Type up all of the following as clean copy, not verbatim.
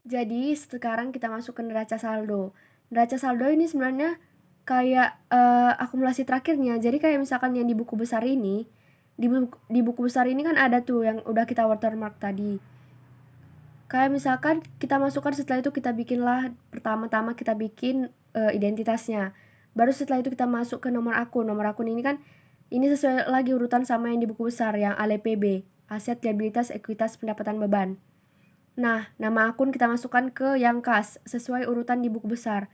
Jadi sekarang kita masuk ke neraca saldo. Neraca saldo ini sebenarnya kayak akumulasi terakhirnya. Jadi kayak misalkan yang di buku besar ini, di buku besar ini kan ada tuh yang udah kita watermark tadi. Kayak misalkan kita masukkan, setelah itu kita bikinlah, pertama-tama kita bikin identitasnya. Baru setelah itu kita masuk ke nomor akun. Nomor akun ini kan ini sesuai lagi urutan sama yang di buku besar yang ALPB, aset, liabilitas, ekuitas, pendapatan, beban. Nah, nama akun kita masukkan ke yang kas sesuai urutan di buku besar.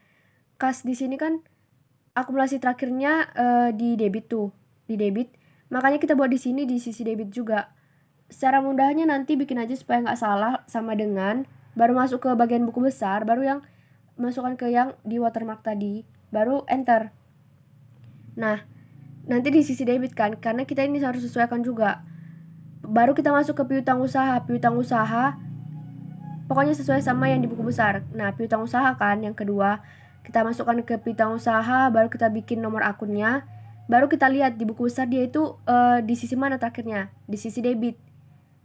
Kas di sini kan akumulasi terakhirnya di debit tuh, di debit. Makanya kita buat di sini di sisi debit juga. Secara mudahnya nanti bikin aja supaya nggak salah sama dengan, baru masuk ke bagian buku besar, baru yang masukkan ke yang di watermark tadi, baru enter. Nah, nanti di sisi debit kan, karena kita ini harus sesuaikan juga. Baru kita masuk ke piutang usaha. Piutang usaha pokoknya sesuai sama yang di buku besar. Nah, piutang usaha kan yang kedua. Kita masukkan ke piutang usaha, baru kita bikin nomor akunnya. Baru kita lihat di buku besar dia itu di sisi mana terakhirnya? Di sisi debit.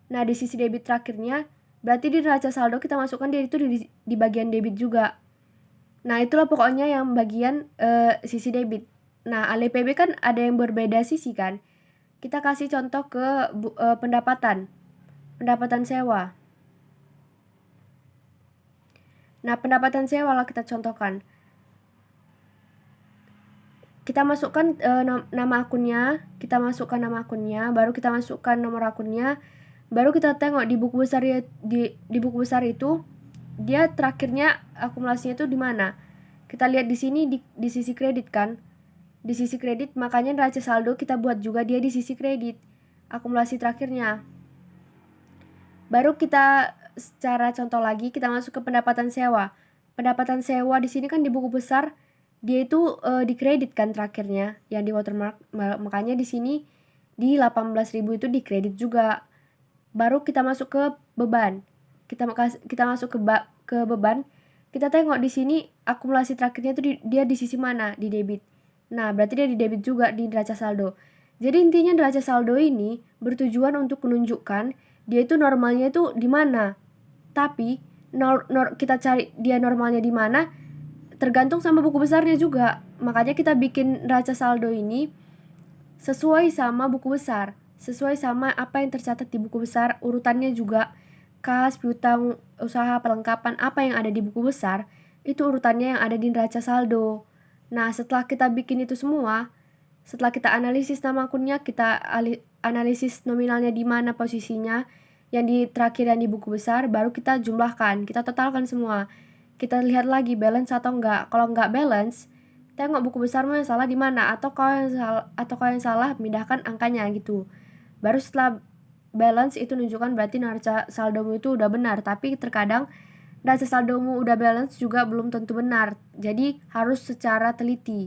Nah, di sisi debit terakhirnya berarti di neraca saldo kita masukkan dia itu di bagian debit juga. Nah, itulah pokoknya yang bagian sisi debit. Nah, ALPB kan ada yang berbeda sisi kan. Kita kasih contoh ke pendapatan. Pendapatan sewa. Nah, pendapatan sewa lah kita contohkan. Kita masukkan nama akunnya, kita masukkan nama akunnya, baru kita masukkan nomor akunnya, baru kita tengok di buku besar di buku besar itu dia terakhirnya akumulasinya itu di mana. Kita lihat di sini di sisi kredit kan. Di sisi kredit, makanya neraca saldo kita buat juga dia di sisi kredit. Akumulasi terakhirnya. Baru kita secara contoh lagi kita masuk ke pendapatan sewa. Pendapatan sewa di sini kan di buku besar dia itu dikredit kan terakhirnya yang di watermark, makanya di sini di 18.000 itu dikredit juga. Baru kita masuk ke beban. Kita masuk ke beban. Kita tengok di sini akumulasi terakhirnya itu dia di sisi mana? Di debit. Nah, berarti dia di debit juga di neraca saldo. Jadi intinya neraca saldo ini bertujuan untuk menunjukkan dia itu normalnya itu di mana. Tapi kita cari dia normalnya di mana tergantung sama buku besarnya juga. Makanya kita bikin neraca saldo ini sesuai sama buku besar, sesuai sama apa yang tercatat di buku besar, urutannya juga kas, piutang usaha, perlengkapan, apa yang ada di buku besar, itu urutannya yang ada di neraca saldo. Nah, setelah kita bikin itu semua, setelah kita analisis nama akunnya, kita analisis nominalnya di mana posisinya, yang di terakhir yang di buku besar, baru kita jumlahkan, kita totalkan semua. Kita lihat lagi balance atau enggak. Kalau enggak balance, tengok buku besarmu yang salah di mana, atau kalau yang salah pindahkan angkanya gitu. Baru setelah balance itu menunjukkan berarti neraca saldomu itu udah benar. Tapi terkadang neraca saldomu udah balance juga belum tentu benar. Jadi harus secara teliti.